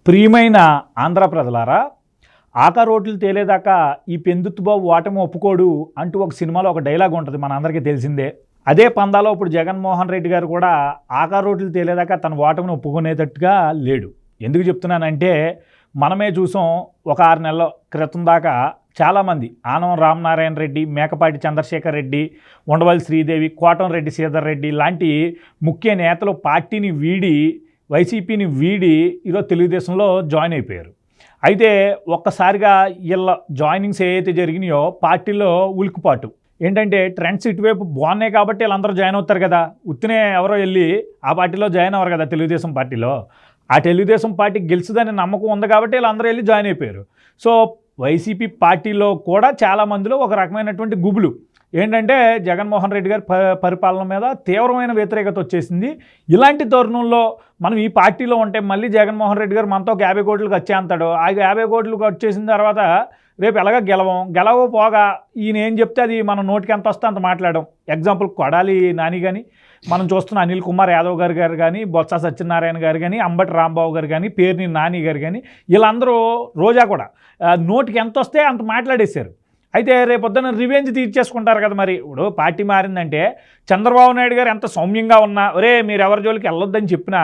ప్రియమైన ఆంధ్ర ప్రజలారా, ఆకా రోడ్లు తేలేదాకా ఈ పెందుత్తుబాబు ఓటమి ఒప్పుకోడు అంటూ ఒక సినిమాలో ఒక డైలాగ్ ఉంటుంది, మన అందరికీ తెలిసిందే. అదే పందాలో ఇప్పుడు జగన్మోహన్ రెడ్డి గారు కూడా ఆకా రోడ్లు తేలేదాకా తన ఓటమిని ఒప్పుకునేటట్టుగా లేడు. ఎందుకు చెప్తున్నానంటే, మనమే చూసాం ఒక 6 నెలల క్రితం దాకా చాలామంది ఆనవం రామనారాయణ రెడ్డి, మేకపాటి చంద్రశేఖర్ రెడ్డి, ఉండవల్లి శ్రీదేవి, కోటంరెడ్డి శ్రీధర్ రెడ్డి లాంటి ముఖ్య నేతలు పార్టీని వీడి వైసీపీని వీడి ఈరోజు తెలుగుదేశంలో జాయిన్ అయిపోయారు. అయితే ఒక్కసారిగా వీళ్ళ జాయినింగ్స్ ఏవైతే జరిగినాయో పార్టీలో ఉలికిపాటు ఏంటంటే, ట్రెండ్స్ ఇటువైపు బాగున్నాయి కాబట్టి వీళ్ళందరూ జాయిన్ అవుతారు కదా. ఉత్తినే ఎవరో వెళ్ళి ఆ పార్టీలో జాయిన్ అవ్వరు కదా. తెలుగుదేశం పార్టీలో ఆ తెలుగుదేశం పార్టీ గెలుస్తుందని నమ్మకం ఉంది కాబట్టి వీళ్ళందరూ వెళ్ళి జాయిన్ అయిపోయారు. సో వైసీపీ పార్టీలో కూడా చాలామందిలో ఒక రకమైనటువంటి గుబులు ఏంటంటే, జగన్మోహన్ రెడ్డి గారి పరిపాలన మీద తీవ్రమైన వ్యతిరేకత వచ్చేసింది. ఇలాంటి తరుణంలో మనం ఈ పార్టీలో ఉంటే మళ్ళీ జగన్మోహన్ రెడ్డి గారు మనతో 50 కోట్లకు వచ్చేస్తాడు. ఆ 50 కోట్లకు వచ్చేసిన తర్వాత రేపు ఎలాగ గెలవపోగా ఈయన ఏం చెప్తే అది మన నోటికి ఎంత వస్తే అంత మాట్లాడడం. ఎగ్జాంపుల్ కొడాలి నాని కానీ, మనం చూస్తున్న అనిల్ కుమార్ యాదవ్ గారు కానీ, బొత్స సత్యనారాయణ గారు కానీ, అంబటి రాంబాబు గారు కానీ, పేర్ని నాని గారు కానీ, వీళ్ళందరూ రోజా కూడా నోటికి ఎంత వస్తే అంత మాట్లాడేశారు. అయితే రేపొద్దున రివెంజ్ తీర్చేసుకుంటారు కదా. మరి ఇప్పుడు పార్టీ మారిందంటే చంద్రబాబు నాయుడు గారు ఎంత సౌమ్యంగా ఉన్నా, ఒరే మీరు ఎవరి జోలికి వెళ్ళొద్దని చెప్పినా,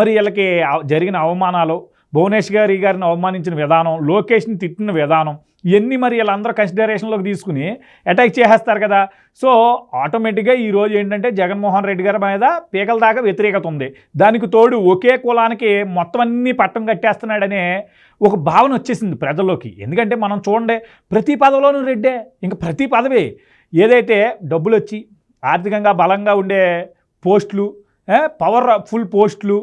మరి వీళ్ళకి జరిగిన అవమానాలు, భువనేష్ గారిని అవమానించిన విధానం, లోకేష్ని తిట్టిన విధానం, ఇవన్నీ మరి వీళ్ళందరూ కన్సిడరేషన్లోకి తీసుకుని అటాక్ చేసేస్తారు కదా. సో ఆటోమేటిక్గా ఈరోజు ఏంటంటే జగన్మోహన్ రెడ్డి గారి మీద పీకల దాకా వ్యతిరేకత ఉంది. దానికి తోడు ఒకే కులానికి మొత్తం అన్నీ పట్టం కట్టేస్తున్నాడనే ఒక భావన వచ్చేసింది ప్రజల్లోకి. ఎందుకంటే మనం చూడండి, ప్రతి పదవిలోనూ రెడ్డే, ఇంకా ప్రతి పదవి ఏదైతే డబ్బులు వచ్చి ఆర్థికంగా బలంగా ఉండే పోస్టులు, పవర్ఫుల్ పోస్టులు,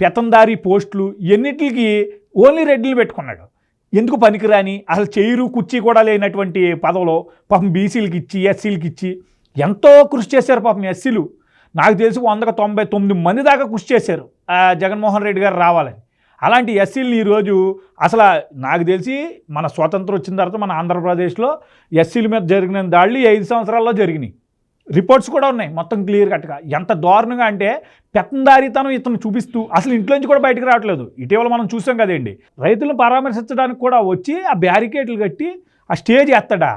పెత్తందారీ పోస్టులు, ఎన్నిటికి ఓన్లీ రెడ్డిలు పెట్టుకున్నాడు. ఎందుకు పనికిరాని, అసలు చేయిరు కుర్చీ కూడా లేనటువంటి పదవులో పాపం బీసీలకి ఇచ్చి, ఎస్సీలకి ఇచ్చి ఎంతో కృషి చేశారు. పాపం ఎస్సీలు నాకు తెలిసి 199 మంది దాకా కృషి చేశారు జగన్మోహన్ రెడ్డి గారు రావాలని. అలాంటి ఎస్సీలని ఈరోజు అసలు నాకు తెలిసి మన స్వాతంత్రం వచ్చిన తర్వాత మన ఆంధ్రప్రదేశ్లో ఎస్సీల మీద జరిగిన దాడులు 5 సంవత్సరాల్లో జరిగినాయి. రిపోర్ట్స్ కూడా ఉన్నాయి మొత్తం క్లియర్ కట్గా. ఎంత దారుణంగా అంటే పెత్తందారీతనం ఇతను చూపిస్తూ అసలు ఇంట్లోంచి కూడా బయటకు రావట్లేదు. ఇటీవల మనం చూసాం కదండి, రైతులను పరామర్శించడానికి కూడా వచ్చి ఆ బ్యారికేడ్లు కట్టి ఆ స్టేజ్ ఎత్తడా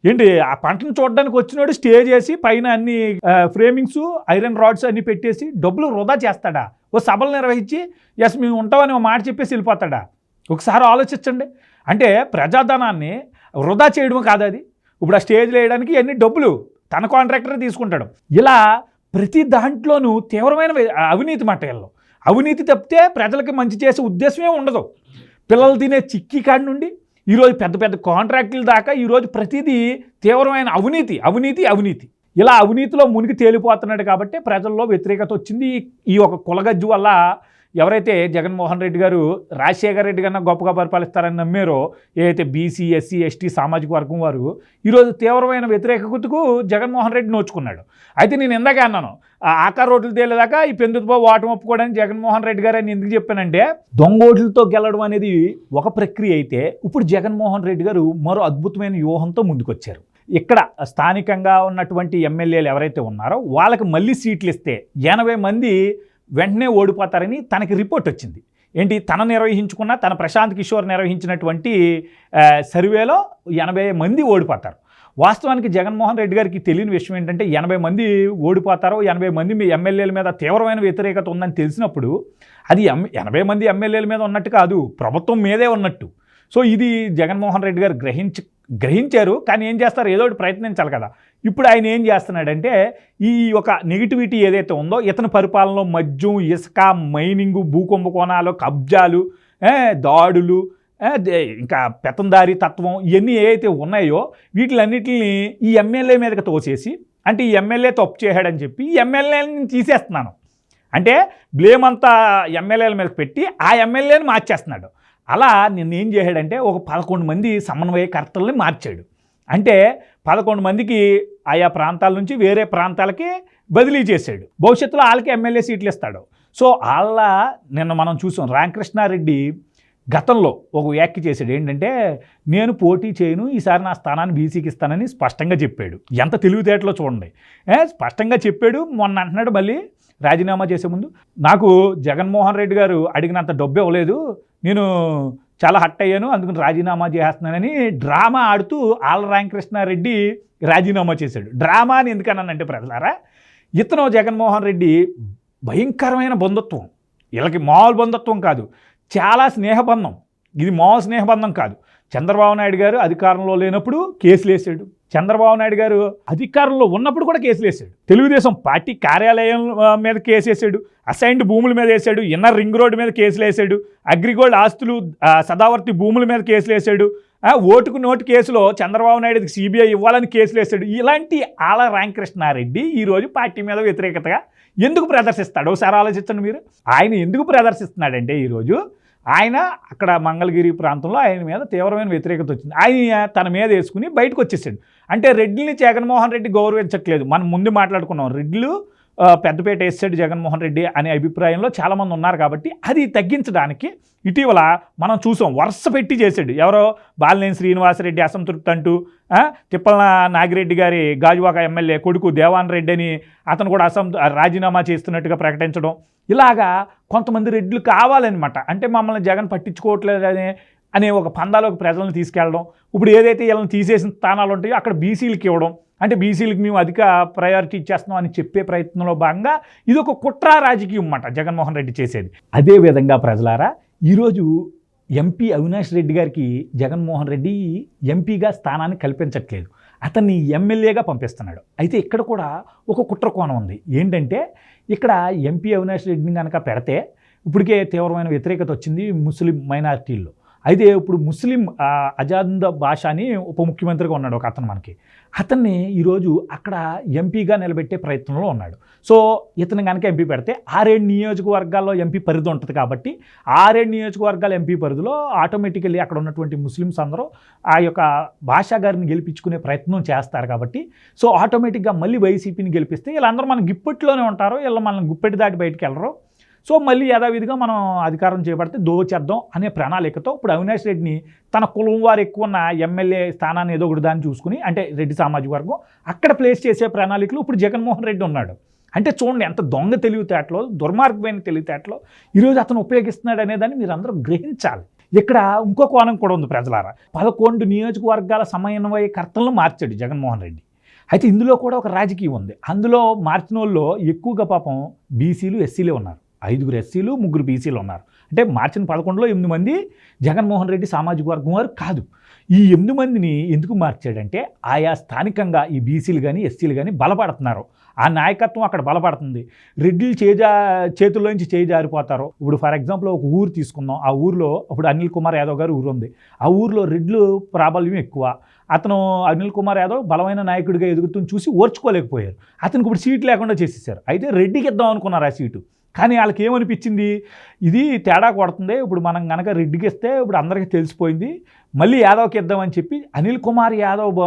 ఏంటి, ఆ పంటను చూడడానికి వచ్చినాడు స్టేజ్ వేసి పైన అన్ని ఫ్రేమింగ్స్, ఐరన్ రాడ్స్ అన్ని పెట్టేసి డబ్బులు వృధా చేస్తాడా? ఓ సభలు నిర్వహించి ఎస్ మేము ఉంటామని ఒక మాట చెప్పేసి వెళ్ళిపోతాడా? ఒకసారి ఆలోచించండి. అంటే ప్రజాధనాన్ని వృధా చేయడం కాదు అది. ఇప్పుడు ఆ స్టేజ్లో వేయడానికి అన్ని డబ్బులు తన కాంట్రాక్టరే తీసుకుంటాడు. ఇలా ప్రతి దాంట్లోనూ తీవ్రమైన అవినీతి మట్టల్లో అవినీతి తప్పితే ప్రజలకి మంచి చేసే ఉద్దేశమే ఉండదు. పిల్లలు తినే చిక్కీ కాడి నుండి ఈరోజు పెద్ద పెద్ద కాంట్రాక్టుల దాకా ఈరోజు ప్రతిదీ తీవ్రమైన అవినీతి. ఇలా అవినీతిలో మునిగి తేలిపోతున్నాడు కాబట్టి ప్రజల్లో వ్యతిరేకత వచ్చింది. ఈ ఒక కులగజ్జు వల్ల ఎవరైతే జగన్మోహన్ రెడ్డి గారు రాజశేఖర రెడ్డి కన్నా గొప్పగా పరిపాలిస్తారని నమ్మారో, ఏదైతే బీసీ, ఎస్సీ, ఎస్టీ సామాజిక వర్గం వారు ఈరోజు తీవ్రమైన వ్యతిరేకతకు జగన్మోహన్ రెడ్డి నోచుకున్నాడు. అయితే నేను ఇందాక అన్నాను, ఆకా రోడ్లు తేలేదాకా ఈ పెందుతుబాబు ఓటమి ఒప్పుకోవడానికి జగన్మోహన్ రెడ్డి గారు అని ఎందుకు చెప్పానంటే, దొంగోట్లతో గెలవడం అనేది ఒక ప్రక్రియ అయితే ఇప్పుడు జగన్మోహన్ రెడ్డి గారు మరో అద్భుతమైన వ్యూహంతో ముందుకొచ్చారు. ఇక్కడ స్థానికంగా ఉన్నటువంటి ఎమ్మెల్యేలు ఎవరైతే ఉన్నారో వాళ్ళకి మళ్ళీ సీట్లు ఇస్తే 80 మంది వెంటనే ఓడిపోతారని తనకి రిపోర్ట్ వచ్చింది. ఏంటి, తన ప్రశాంత్ కిషోర్ నిర్వహించినటువంటి సర్వేలో 80 మంది ఓడిపోతారు. వాస్తవానికి జగన్మోహన్ రెడ్డి గారికి తెలియని విషయం ఏంటంటే, 80 మంది ఓడిపోతారో, 80 మంది మీ ఎమ్మెల్యేల మీద తీవ్రమైన వ్యతిరేకత ఉందని తెలిసినప్పుడు అది 80 మంది ఎమ్మెల్యేల మీద ఉన్నట్టు కాదు, ప్రభుత్వం మీదే ఉన్నట్టు. సో ఇది జగన్మోహన్ రెడ్డి గారు గ్రహించారు. కానీ ఏం చేస్తారు, ఏదో ఒకటి ప్రయత్నించాలి కదా. ఇప్పుడు ఆయన ఏం చేస్తున్నాడంటే, ఈ ఒక నెగిటివిటీ ఏదైతే ఉందో ఇతని పరిపాలనలో మద్యం, ఇసుక, మైనింగు, భూకుంభకోణాలు, కబ్జాలు, దాడులు, ఇంకా పెత్తందారీ తత్వం, ఇవన్నీ ఏవైతే ఉన్నాయో వీటిలన్నిటిని ఈ ఎమ్మెల్యే మీదకి తోసేసి, అంటే ఈ ఎమ్మెల్యే తప్పు చేశాడని చెప్పి ఈ ఎమ్మెల్యేని తీసేస్తున్నాను అంటే బ్లేమ్ అంతా ఎమ్మెల్యేల మీదకి పెట్టి ఆ ఎమ్మెల్యేని మార్చేస్తున్నాడు. అలా నిన్న ఏం చేశాడంటే ఒక 11 మంది సమన్వయకర్తల్ని మార్చాడు. అంటే 11 మందికి ఆయా ప్రాంతాల నుంచి వేరే ప్రాంతాలకి బదిలీ చేశాడు. భవిష్యత్తులో వాళ్ళకి ఎమ్మెల్యే సీట్లు ఇస్తాడు. సో నిన్న మనం చూసాం, రామకృష్ణారెడ్డి గతంలో ఒక వ్యాఖ్య చేశాడు. ఏంటంటే, నేను పోటీ చేయను, ఈసారి నా స్థానాన్ని బీసీకి ఇస్తానని స్పష్టంగా చెప్పాడు. ఎంత తెలివితేటలో చూడండి. స్పష్టంగా చెప్పాడు. మొన్న అంటున్నాడు మళ్ళీ రాజీనామా చేసే ముందు, నాకు జగన్మోహన్ రెడ్డి గారు అడిగినంత డబ్బు ఇవ్వలేదు, నేను చాలా హట్ అయ్యాను, అందుకని రాజీనామా చేస్తున్నానని డ్రామా ఆడుతూ ఆళ్ల రామకృష్ణారెడ్డి రాజీనామా చేశాడు. డ్రామా అని ఎందుకన్నానంటే ప్రజలారా, ఇతను జగన్మోహన్ రెడ్డి భయంకరమైన బంధుత్వం, వీళ్ళకి మామూలు బంధుత్వం కాదు, చాలా స్నేహబంధం. ఇది మామూలు స్నేహబంధం కాదు. చంద్రబాబు నాయుడు గారు అధికారంలో లేనప్పుడు కేసులు వేసాడు, చంద్రబాబు నాయుడు గారు అధికారంలో ఉన్నప్పుడు కూడా కేసులు వేసాడు, తెలుగుదేశం పార్టీ కార్యాలయం మీద కేసు వేసాడు, అసైన్డ్ భూముల మీద వేసాడు, ఇన్నర్ రింగ్ రోడ్డు మీద కేసులు వేసాడు, అగ్రిగోల్డ్ ఆస్తులు సదావర్తి భూముల మీద కేసులు వేసాడు, ఓటుకు నోటు కేసులో చంద్రబాబు నాయుడుకి సిబిఐ ఇవ్వాలని కేసులు వేసాడు. ఇలాంటి ఆళ్ల రామకృష్ణారెడ్డి ఈరోజు పార్టీ మీద వ్యతిరేకతగా ఎందుకు ప్రదర్శిస్తాడు? ఒకసారి ఆలోచించండి మీరు. ఆయన ఎందుకు ప్రదర్శిస్తున్నాడంటే, ఈరోజు ఆయన అక్కడ మంగళగిరి ప్రాంతంలో ఆయన మీద తీవ్రమైన వ్యతిరేకత వచ్చింది. ఆయన తన మీద వేసుకుని బయటకు వచ్చేసాడు. అంటే రెడ్డిని జగన్మోహన్ రెడ్డి గౌరవించట్లేదు. మనం ముందు మాట్లాడుకున్నాం, రెడ్లు పెద్దపేట వేసాడు జగన్మోహన్ రెడ్డి అనే అభిప్రాయంలో చాలామంది ఉన్నారు. కాబట్టి అది తగ్గించడానికి ఇటీవల మనం చూసాం, వరుస పెట్టి చేశాడు. ఎవరో బాలినేని శ్రీనివాసరెడ్డి అసంతృప్తి అంటూ, తిప్పల నాగిరెడ్డి గారి గాజువాక ఎమ్మెల్యే కొడుకు దేవాన్ రెడ్డి అని అతను కూడా రాజీనామా చేస్తున్నట్టుగా ప్రకటించడం, ఇలాగా కొంతమంది రెడ్లు కావాలన్నమాట. అంటే మమ్మల్ని జగన్ పట్టించుకోవట్లేదని అనే ఒక పందాలోకి ప్రజలను తీసుకెళ్ళడం. ఇప్పుడు ఏదైతే వీళ్ళని తీసేసిన స్థానాలు ఉంటాయో అక్కడ బీసీలకి ఇవ్వడం, అంటే బీసీలకు మేము అధిక ప్రయారిటీ ఇచ్చేస్తున్నాం అని చెప్పే ప్రయత్నంలో భాగంగా ఇది ఒక కుట్ర రాజకీయం అన్నమాట జగన్మోహన్ రెడ్డి చేసేది. అదేవిధంగా ప్రజలారా, ఈరోజు ఎంపీ అవినాష్ రెడ్డి గారికి జగన్మోహన్ రెడ్డి ఎంపీగా స్థానాన్ని కల్పించట్లేదు, అతన్ని ఎమ్మెల్యేగా పంపిస్తున్నాడు. అయితే ఇక్కడ కూడా ఒక కుట్ర కోణం ఉంది. ఏంటంటే, ఇక్కడ ఎంపీ అవినాష్ రెడ్డిని కనుక పెడితే ఇప్పటికే తీవ్రమైన వ్యతిరేకత వచ్చింది ముస్లిం మైనారిటీల్లో. అయితే ఇప్పుడు ముస్లిం అజాద్ బాషా అని ఉప ముఖ్యమంత్రిగా ఉన్నాడు ఒక అతను, మనకి అతన్ని ఈరోజు అక్కడ ఎంపీగా నిలబెట్టే ప్రయత్నంలో ఉన్నాడు. సో ఇతను కనుక ఎంపీ పెడితే 6 నియోజకవర్గాల్లో ఎంపీ పరిధి ఉంటుంది. కాబట్టి 6 నియోజకవర్గాల ఎంపీ పరిధిలో ఆటోమేటికల్లీ అక్కడ ఉన్నటువంటి ముస్లిమ్స్ అందరూ ఆ యొక్క బాషా గారిని గెలిపించుకునే ప్రయత్నం చేస్తారు. కాబట్టి సో ఆటోమేటిక్గా మళ్ళీ వైసీపీని గెలిపిస్తే వీళ్ళందరూ మన గుప్పెట్లోనే ఉంటారు, వీళ్ళు మనం గుప్పెట్టి దాటి బయటికి వెళ్ళరు. సో మళ్ళీ యథావిధిగా మనం అధికారం చేపడితే దోచేద్దాం అనే ప్రణాళికతో ఇప్పుడు అవినాష్ రెడ్డిని తన కులం వారు ఎక్కువ ఉన్న ఎమ్మెల్యే స్థానాన్ని ఏదో ఒకటి దాన్ని చూసుకుని, అంటే రెడ్డి సామాజిక వర్గం అక్కడ ప్లేస్ చేసే ప్రణాళికలు ఇప్పుడు జగన్మోహన్ రెడ్డి ఉన్నాడు. అంటే చూడండి ఎంత దొంగ తెలివితేటలో, దుర్మార్గమైన తెలివితేటలో ఈరోజు అతను ఉపయోగిస్తున్నాడు అనేదాన్ని మీరు అందరూ గ్రహించాలి. ఇక్కడ ఇంకో కోణం కూడా ఉంది ప్రజలారా. 11 నియోజకవర్గాల సమన్వయకర్తలను మార్చాడు జగన్మోహన్ రెడ్డి. అయితే ఇందులో కూడా ఒక రాజకీయం ఉంది. అందులో మార్చిన వాళ్ళు ఎక్కువగా పాపం బీసీలు, ఎస్సీలే ఉన్నారు. 5 ఎస్సీలు, 3 బీసీలు ఉన్నారు. అంటే మార్చిన 11లో 8 మంది జగన్మోహన్ రెడ్డి సామాజిక వర్గం వారు కాదు. ఈ 8 మందిని ఎందుకు మార్చాడంటే, ఆయా స్థానికంగా ఈ బీసీలు కానీ ఎస్సీలు కానీ బలపడుతున్నారు, ఆ నాయకత్వం అక్కడ బలపడుతుంది. రెడ్డిలు చేతుల్లోంచి జారిపోతారు. ఇప్పుడు ఫర్ ఎగ్జాంపుల్ ఒక ఊరు తీసుకుందాం. ఆ ఊరిలో ఇప్పుడు అనిల్ కుమార్ యాదవ్ గారు ఊరు ఉంది. ఆ ఊరిలో రెడ్లు ప్రాబల్యం ఎక్కువ. అతను అనిల్ కుమార్ యాదవ్ బలమైన నాయకుడిగా ఎదుగుతుంది చూసి ఓర్చుకోలేకపోయారు. అతనికి ఇప్పుడు సీటు లేకుండా చేసేసారు. అయితే రెడ్డికి ఇద్దాం అనుకున్నారు ఆ సీటు. కానీ వాళ్ళకి ఏమనిపించింది, ఇది తేడా కొడుతుంది, ఇప్పుడు మనం కనుక రెడ్డికి ఇస్తే ఇప్పుడు అందరికీ తెలిసిపోయింది, మళ్ళీ యాదవ్కి ఇద్దామని చెప్పి అనిల్ కుమార్ యాదవ్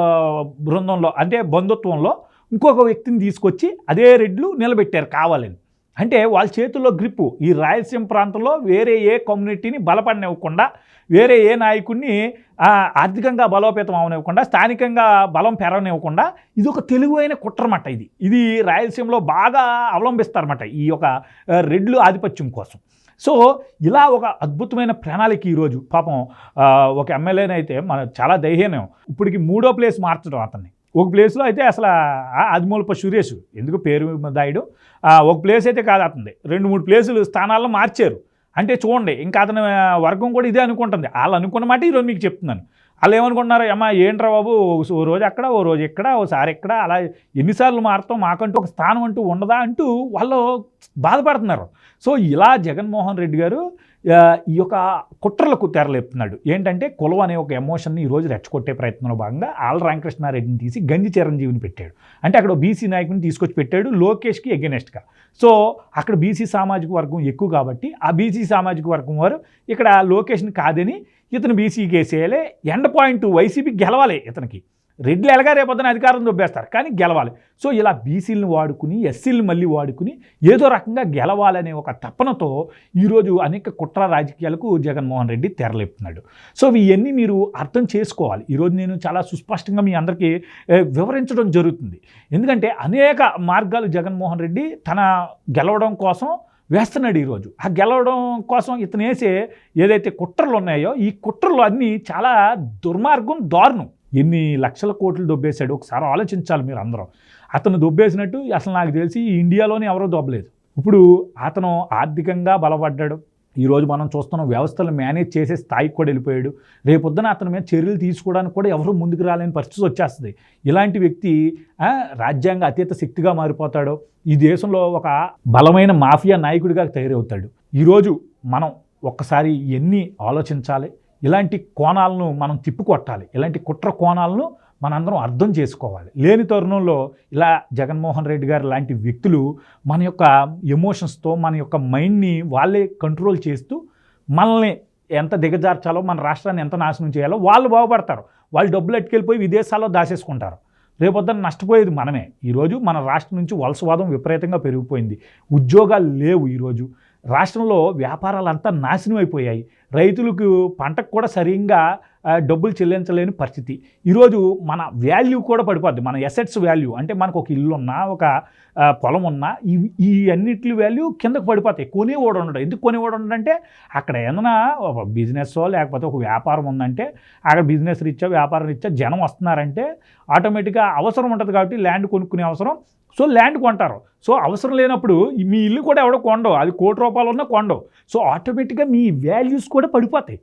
బృందంలో, అంటే బంధుత్వంలో ఇంకొక వ్యక్తిని తీసుకొచ్చి అదే రెడ్లు నిలబెట్టారు కావాలని. అంటే వాళ్ళ చేతుల్లో గ్రిప్పు. ఈ రాయలసీమ ప్రాంతంలో వేరే ఏ కమ్యూనిటీని బలపడనివ్వకుండా, వేరే ఏ నాయకుడిని ఆర్థికంగా బలోపేతం అవనివ్వకుండా, స్థానికంగా బలం పెరగనివ్వకుండా, ఇది ఒక తెలివైన కుట్రమాట. ఇది రాయలసీమలో బాగా అవలంబిస్తారన్నమాట ఈ యొక్క రెడ్లు ఆధిపత్యం కోసం. సో ఇలా ఒక అద్భుతమైన ప్రణాళిక ఈరోజు పాపం ఒక ఎమ్మెల్యేనైతే మన చాలా దైహీనం. ఇప్పటికి 3వ ప్లేస్ మార్చడం అతన్ని. ఒక ప్లేస్లో అయితే అసలు ఆదిమూలపు సురేష్, ఎందుకు పేరు దాయుడు, ఒక ప్లేస్ అయితే కాదు, అతనిది 2-3 ప్లేసులు స్థానాల్లో మార్చారు. అంటే చూడండి, ఇంకా అతని వర్గం కూడా ఇదే అనుకుంటుంది. వాళ్ళు అనుకున్న మాట ఈరోజు మీకు చెప్తున్నాను. వాళ్ళు ఏమనుకుంటున్నారు, అమ్మా ఏంట్రా బాబు, ఓ రోజు అక్కడ, ఓ రోజు ఇక్కడ, ఓసారి ఇక్కడ, అలా ఎన్నిసార్లు మారుతాం, మాకంటూ ఒక స్థానం అంటూ ఉండదా అంటూ వాళ్ళు బాధపడుతున్నారు. సో ఇలా జగన్మోహన్ రెడ్డి గారు ఈ యొక్క కుట్రలకు తెరలేపుతున్నాడు. ఏంటంటే కులం అనే ఒక ఎమోషన్ని ఈరోజు రెచ్చగొట్టే ప్రయత్నంలో భాగంగా ఆళ్ల రామకృష్ణారెడ్డిని తీసి గంజి చిరంజీవిని పెట్టాడు. అంటే అక్కడ బీసీ నాయకుని తీసుకొచ్చి పెట్టాడు లోకేష్కి ఎగెనెస్ట్గా. సో అక్కడ బీసీ సామాజిక వర్గం ఎక్కువ కాబట్టి ఆ బీసీ సామాజిక వర్గం వారు ఇక్కడ లోకేష్ని కాదని ఇతను బీసీకి వేసేయాలి, ఎండ్ పాయింట్ వైసీపీకి గెలవాలి ఇతనికి. రెడ్లు ఎలాగా రేపొద్దున అధికారం దొబ్బేస్తారు, కానీ గెలవాలి. సో ఇలా బీసీలను వాడుకుని ఎస్సీలను మళ్ళీ వాడుకుని ఏదో రకంగా గెలవాలనే ఒక తపనతో ఈరోజు అనేక కుట్ర రాజకీయాలకు జగన్మోహన్ రెడ్డి తెరలేపుతున్నాడు. సో ఇవన్నీ మీరు అర్థం చేసుకోవాలి. ఈరోజు నేను చాలా సుస్పష్టంగా మీ అందరికీ వివరించడం జరుగుతుంది. ఎందుకంటే అనేక మార్గాలు జగన్మోహన్ రెడ్డి తన గెలవడం కోసం వేస్తున్నాడు. ఈరోజు ఆ గెలవడం కోసం ఇతను వేసే ఏదైతే కుట్రలు ఉన్నాయో ఈ కుట్రలు అన్నీ చాలా దుర్మార్గం, దారుణం. ఎన్ని లక్షల కోట్లు దొబ్బేశాడు ఒకసారి ఆలోచించాలి మీరు అందరూ. అతను దొబ్బేసినట్టు అసలు నాకు తెలిసి ఇండియాలోనే ఎవరో దొబ్బలేదు. ఇప్పుడు అతను ఆర్థికంగా బలపడ్డాడు. ఈరోజు మనం చూస్తున్న వ్యవస్థలు మేనేజ్ చేసే స్థాయికి కూడా వెళ్ళిపోయాడు. రేపొద్దున అతని మీద చర్యలు తీసుకోవడానికి కూడా ఎవరు ముందుకు రాలేని పరిస్థితి వచ్చేస్తుంది. ఇలాంటి వ్యక్తి రాజ్యాంగ అతీత శక్తిగా మారిపోతాడు. ఈ దేశంలో ఒక బలమైన మాఫియా నాయకుడిగా తయారవుతాడు. ఈరోజు మనం ఒక్కసారి ఎన్ని ఆలోచించాలి, ఇలాంటి కోణాలను మనం తిప్పుకొట్టాలి, ఇలాంటి కుట్ర కోణాలను మనందరం అర్థం చేసుకోవాలి. లేని తరుణంలో ఇలా జగన్మోహన్ రెడ్డి గారు లాంటి వ్యక్తులు మన యొక్క ఎమోషన్స్తో మన యొక్క మైండ్ని వాళ్ళే కంట్రోల్ చేస్తూ మనల్ని ఎంత దిగజార్చాలో, మన రాష్ట్రాన్ని ఎంత నాశనం చేయాలో వాళ్ళు బాగుపడతారు. వాళ్ళు డబ్బులు ఎట్టుకెళ్ళిపోయి విదేశాల్లో దాచేసుకుంటారు. రేపొద్దున నష్టపోయేది మనమే. ఈరోజు మన రాష్ట్రం నుంచి వలసవాదం విపరీతంగా పెరిగిపోయింది. ఉద్యోగాలు లేవు. ఈరోజు రాష్ట్రంలో వ్యాపారాలంతా నాశనం అయిపోయాయి. రైతులకు పంటకు కూడా సరిగ్గా డబ్బులు చెల్లించలేని పరిస్థితి. ఈరోజు మన వాల్యూ కూడా పడిపోద్ది. మన ఎసెట్స్ వాల్యూ అంటే మనకు ఒక ఇల్లు ఉన్నా, ఒక పొలం ఉన్నా, ఈ అన్నిటి వాల్యూ కిందకు పడిపోతాయి. కొనేవాడు ఉండడు. ఎందుకు కొనేవాడు ఉండడంటే అక్కడ ఏదైనా ఒక బిజినెస్ లేకపోతే ఒక వ్యాపారం ఉందంటే అక్కడ బిజినెస్ రీత్యా, వ్యాపారం రీత్యా జనం వస్తున్నారంటే ఆటోమేటిక్గా అవసరం ఉంటుంది. కాబట్టి ల్యాండ్ కొనుక్కునే అవసరం. సో ల్యాండ్ కొంటారు. సో అవసరం లేనప్పుడు మీ ఇల్లు కూడా ఎవడో కొండవు, అది ₹1,00,00,000 ఉన్నా కొండవు. సో ఆటోమేటిక్గా మీ వాల్యూస్ కూడా పడిపోతాయి.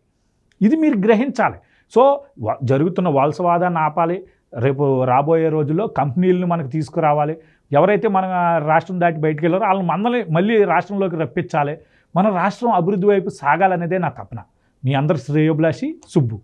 ఇది మీరు గ్రహించాలి. సో జరుగుతున్న వలసవాదాన్ని ఆపాలి. రేపు రాబోయే రోజుల్లో కంపెనీలను మనకు తీసుకురావాలి. ఎవరైతే మన రాష్ట్రం దాటి బయటికి వెళ్ళారో వాళ్ళని మళ్ళీ రాష్ట్రంలోకి రప్పించాలి. మన రాష్ట్రం అభివృద్ధి వైపు సాగాలనేదే నా తపన. మీ అందరి శ్రేయోభిలాషి సుబ్బు.